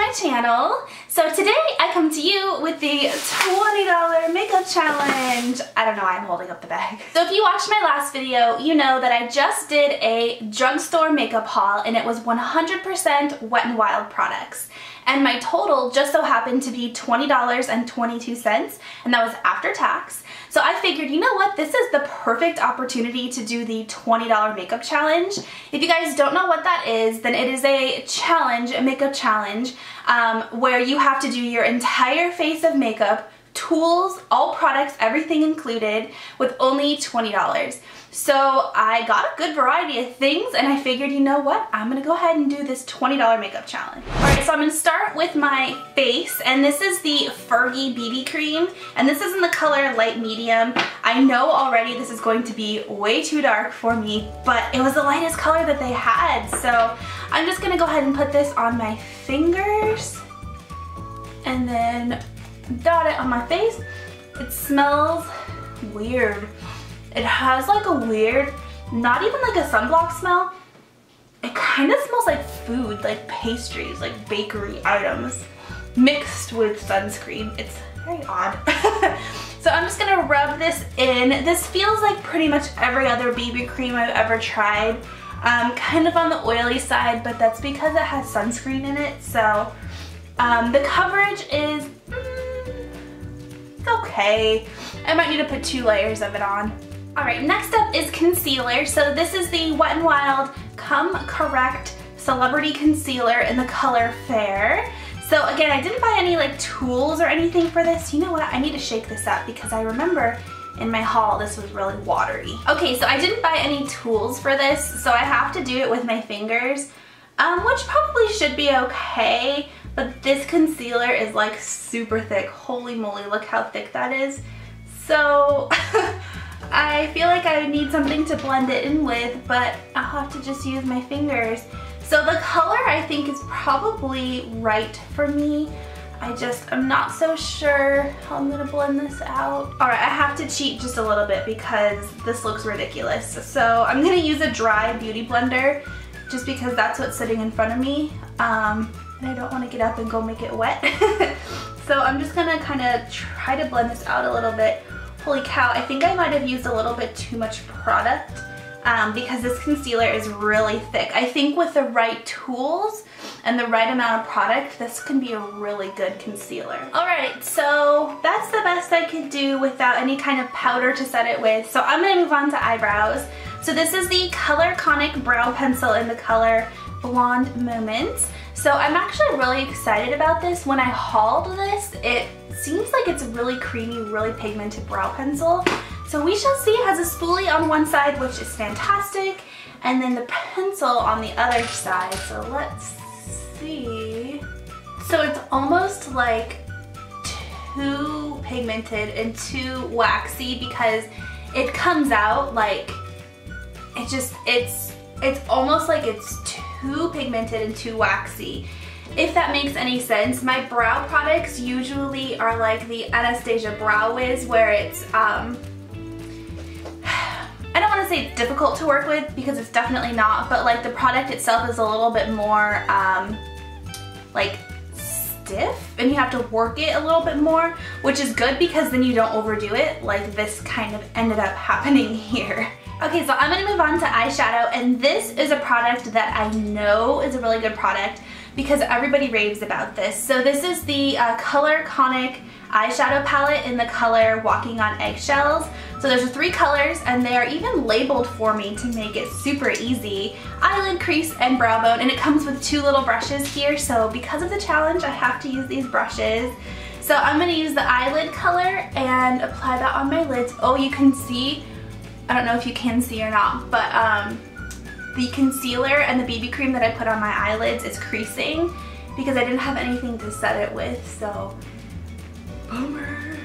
my channel. So today I come to you with the $20 makeup challenge. I don't know why I'm holding up the bag. So if you watched my last video, you know that I just did a drugstore makeup haul and it was 100% Wet n Wild products. And my total just so happened to be $20.22, and that was after tax. So I figured, you know what, this is the perfect opportunity to do the $20 makeup challenge. If you guys don't know what that is, then it is a challenge, a makeup challenge, where you have to do your entire face of makeup, tools, all products, everything included, with only $20. So I got a good variety of things and I figured, you know what, I'm gonna go ahead and do this $20 makeup challenge. Alright, so I'm gonna start with my face, and this is the Fergie BB cream, and this is in the color light medium. I know already this is going to be way too dark for me, but it was the lightest color that they had, so I'm just gonna go ahead and put this on my fingers and then dot it on my face. It smells weird. It has like a weird, not even like a sunblock smell. It kind of smells like food, like pastries, like bakery items mixed with sunscreen. It's very odd. So I'm just gonna rub this in. This feels like pretty much every other BB cream I've ever tried. Kind of on the oily side, but that's because it has sunscreen in it. So the coverage is it's okay. I might need to put 2 layers of it on. Alright, next up is concealer. So this is the Wet n Wild Come Correct Celebrity Concealer in the color Fair. So again, I didn't buy any like tools or anything for this. You know what? I need to shake this up because I remember in my haul this was really watery. Okay, so I didn't buy any tools for this, so I have to do it with my fingers, which probably should be okay, but this concealer is like super thick. Holy moly, look how thick that is. So I feel like I need something to blend it in with, but I'll have to just use my fingers. So the color I think is probably right for me. I'm not so sure how I'm gonna blend this out. Alright, I have to cheat just a little bit because this looks ridiculous. So I'm gonna use a dry beauty blender just because that's what's sitting in front of me. And I don't want to get up and go make it wet. So I'm just gonna kind of try to blend this out a little bit. Holy cow, I think I might have used a little bit too much product because this concealer is really thick. I think with the right tools and the right amount of product, this can be a really good concealer. Alright, so that's the best I could do without any kind of powder to set it with. So I'm going to move on to eyebrows. So this is the Color Conic Brow Pencil in the color Blonde Moments. So I'm actually really excited about this. When I hauled this, it seems like it's a really creamy, really pigmented brow pencil. So we shall see. It has a spoolie on one side, which is fantastic, and then the pencil on the other side. So let's see. So it's almost like too pigmented and too waxy because it comes out like it's almost like it's too pigmented and too waxy. If that makes any sense. My brow products usually are like the Anastasia Brow Wiz, where it's I don't want to say difficult to work with because it's definitely not, but like the product itself is a little bit more like stiff and you have to work it a little bit more, which is good because then you don't overdo it like this kind of ended up happening here. Okay, so I'm going to move on to eyeshadow, and this is a product that I know is a really good product because everybody raves about this. So this is the Color Conic eyeshadow palette in the color Walking on Eggshells. So there's 3 colors and they are even labeled for me to make it super easy. Eyelid, crease, and brow bone, and it comes with 2 little brushes here, so because of the challenge I have to use these brushes. So I'm going to use the eyelid color and apply that on my lids. Oh, you can see, I don't know if you can see or not, but the concealer and the BB cream that I put on my eyelids is creasing because I didn't have anything to set it with, so bummer.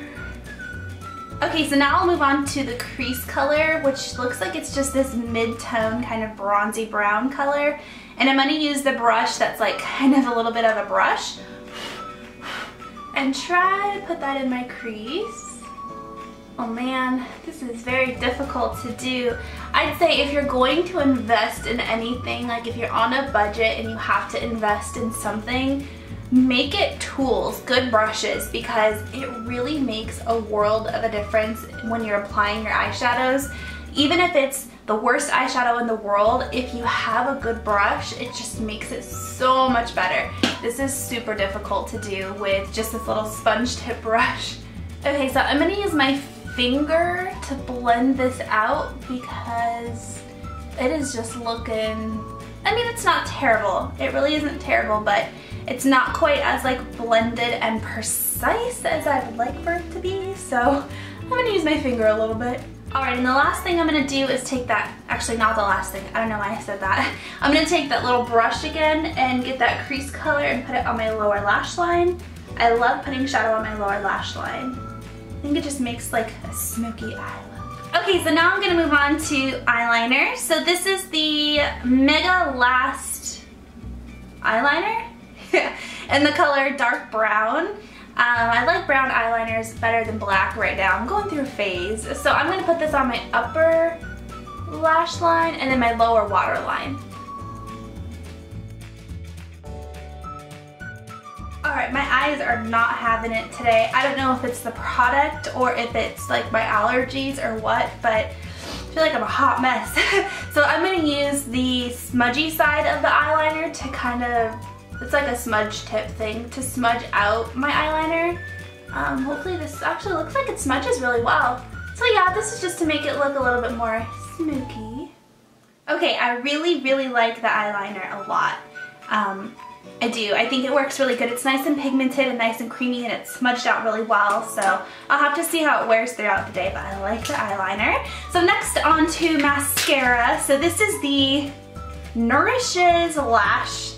Okay, so now I'll move on to the crease color, which looks like it's just this mid-tone kind of bronzy brown color. And I'm going to use the brush that's like kind of a little bit of a brush and try to put that in my crease. Oh man, this is very difficult to do. I'd say if you're going to invest in anything, like if you're on a budget and you have to invest in something, make it tools, good brushes, because it really makes a world of a difference when you're applying your eyeshadows. Even if it's the worst eyeshadow in the world, if you have a good brush, it just makes it so much better. This is super difficult to do with just this little sponge tip brush. Okay, so I'm gonna use my finger to blend this out because it is just looking, I mean, it's not terrible. It really isn't terrible, but it's not quite as like blended and precise as I would like for it to be. So I'm gonna use my finger a little bit. All right, and the last thing I'm gonna do is take that, actually not the last thing, I don't know why I said that. I'm gonna take that little brush again and get that crease color and put it on my lower lash line. I love putting shadow on my lower lash line. I think it just makes like a smoky eye look. Okay, so now I'm gonna move on to eyeliner. So this is the Mega Last eyeliner in the color dark brown. I like brown eyeliners better than black right now. I'm going through a phase. So I'm gonna put this on my upper lash line and then my lower waterline. Alright, my eyes are not having it today. I don't know if it's the product or if it's like my allergies or what, but I feel like I'm a hot mess. So I'm going to use the smudgy side of the eyeliner to kind of, it's like a smudge tip thing, to smudge out my eyeliner. Hopefully this actually looks like it smudges really well. So yeah, this is just to make it look a little bit more smoky. Okay, I really, really like the eyeliner a lot. I do. I think it works really good. It's nice and pigmented and nice and creamy, and it's smudged out really well. So I'll have to see how it wears throughout the day, but I like the eyeliner. So next on to mascara. So this is the Nourishes Lashes.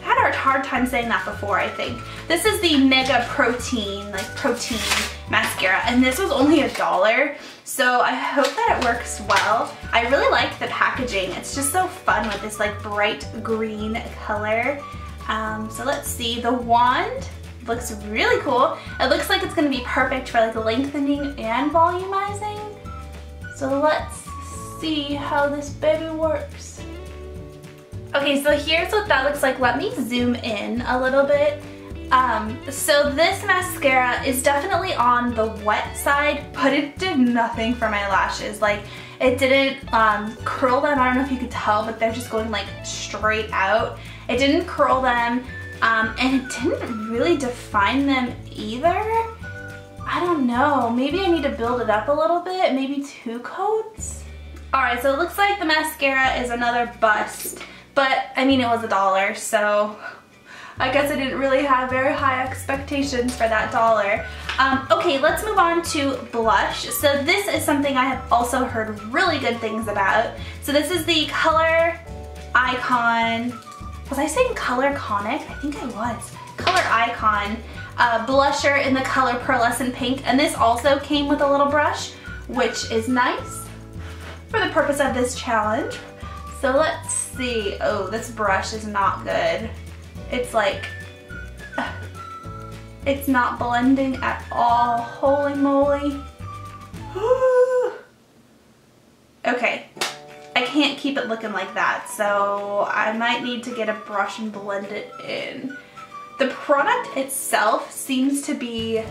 I had a hard time saying that before, I think. This is the Mega Protein, like protein mascara, and this was only $1. So I hope that it works well. I really like the packaging. It's just so fun with this like bright green color. So let's see, the wand looks really cool. It looks like it's gonna be perfect for like lengthening and volumizing. So let's see how this baby works. Okay, so here's what that looks like. Let me zoom in a little bit. So this mascara is definitely on the wet side, but it did nothing for my lashes. Like, it didn't curl them. I don't know if you could tell, but they're just going like straight out. It didn't curl them, and it didn't really define them either. I don't know, maybe I need to build it up a little bit, maybe 2 coats? Alright, so it looks like the mascara is another bust. But, I mean, it was $1, so I guess I didn't really have very high expectations for that $1. Okay, let's move on to blush. So this is something I have also heard really good things about. So this is the Color Icon, was I saying Color Conic? I think I was. Color Icon blusher in the color Pearlescent Pink, and this also came with a little brush, which is nice for the purpose of this challenge. So let's see. Oh, this brush is not good. It's like, it's not blending at all. Holy moly. Okay, I can't keep it looking like that, so I might need to get a brush and blend it in. The product itself seems to be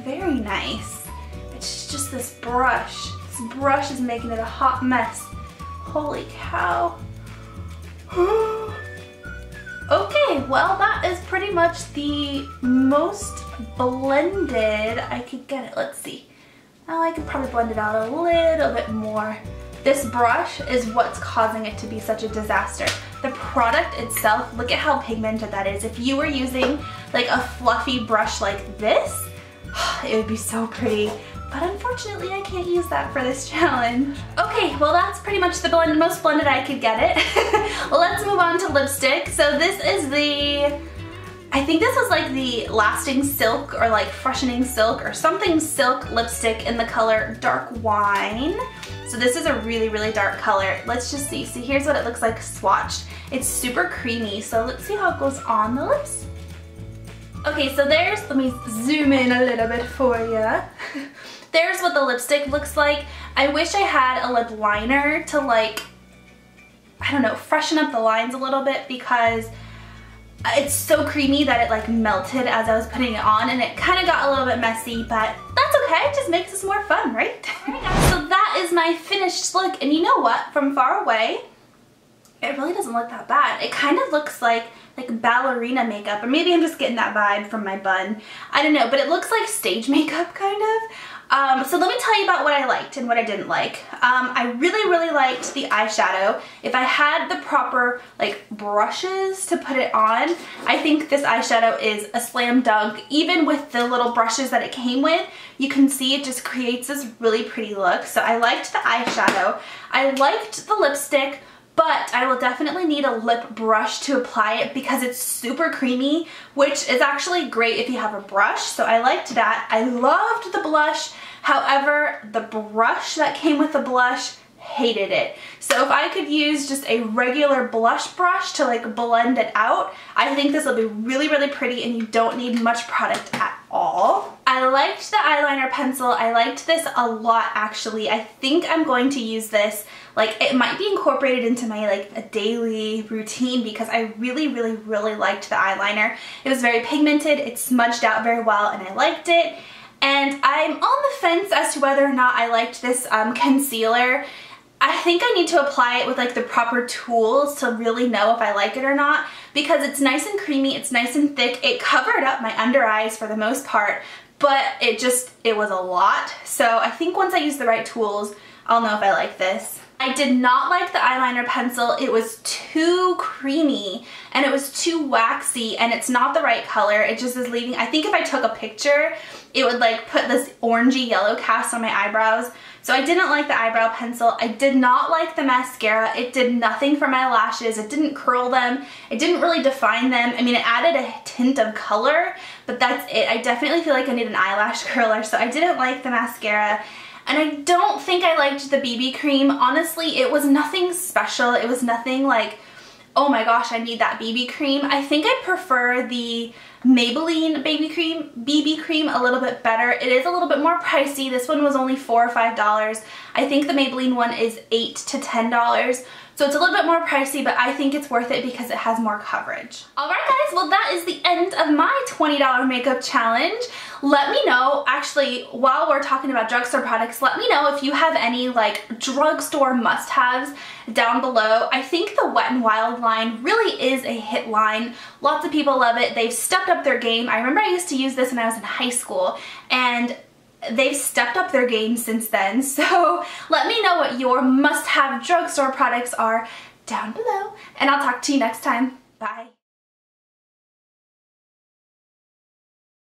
very nice. It's just this brush. This brush is making it a hot mess. Holy cow. Okay, well that is pretty much the most blended I could get it. Let's see. Oh, I could probably blend it out a little bit more. This brush is what's causing it to be such a disaster. The product itself, look at how pigmented that is. If you were using like a fluffy brush like this, it would be so pretty. But unfortunately, I can't use that for this challenge. Okay, well that's pretty much the most blended I could get it. Let's move on to lipstick. So this is the, I think this was like the Lasting Silk or like Freshening Silk or something silk lipstick in the color Dark Wine. So this is a really, really dark color. Let's just see. So here's what it looks like swatched. It's super creamy, so let's see how it goes on the lips. Okay, so there's, let me zoom in a little bit for you. There's what the lipstick looks like. I wish I had a lip liner to like, I don't know, freshen up the lines a little bit, because it's so creamy that it like melted as I was putting it on, and it kind of got a little bit messy, but that's okay. It just makes this more fun, right? Alright guys, so that is my finished look, and you know what? From far away, it really doesn't look that bad. It kind of looks like ballerina makeup, or maybe I'm just getting that vibe from my bun. I don't know, but it looks like stage makeup kind of. So let me tell you about what I liked and what I didn't like. I really liked the eyeshadow. If I had the proper like brushes to put it on, I think this eyeshadow is a slam dunk. Even with the little brushes that it came with, you can see it just creates this really pretty look. So I liked the eyeshadow. I liked the lipstick, but I will definitely need a lip brush to apply it because it's super creamy, which is actually great if you have a brush. So I liked that. I loved the blush. However, the brush that came with the blush, hated it. So if I could use just a regular blush brush to like blend it out, I think this will be really pretty, and you don't need much product at all. I liked the eyeliner pencil. I liked this a lot actually. I think I'm going to use this, like it might be incorporated into my like a daily routine because I really liked the eyeliner. It was very pigmented, it smudged out very well, and I liked it. And I'm on the fence as to whether or not I liked this concealer. I think I need to apply it with like the proper tools to really know if I like it or not, because it's nice and creamy, it's nice and thick. It covered up my under eyes for the most part, but it was a lot. So I think once I use the right tools, I'll know if I like this. I did not like the eyeliner pencil. It was too creamy and it was too waxy, and it's not the right color. It just is leaving, I think if I took a picture, it would like put this orangey yellow cast on my eyebrows. So I didn't like the eyebrow pencil. I did not like the mascara. It did nothing for my lashes. It didn't curl them. It didn't really define them. I mean, it added a tint of color, but that's it. I definitely feel like I need an eyelash curler, so I didn't like the mascara. And I don't think I liked the BB cream. Honestly, it was nothing special. It was nothing like, oh my gosh, I need that BB cream. I think I prefer the Maybelline BB cream a little bit better. It is a little bit more pricey. This one was only $4 or $5. I think the Maybelline one is $8 to $10. So it's a little bit more pricey, but I think it's worth it because it has more coverage. Alright guys, well that is the end of my $20 makeup challenge. Let me know, actually, while we're talking about drugstore products, let me know if you have any like drugstore must-haves down below. I think the Wet n Wild line really is a hit line. Lots of people love it. They've stepped up their game. I remember I used to use this when I was in high school, and they've stepped up their game since then. So let me know what your must-have drugstore products are down below, and I'll talk to you next time. Bye.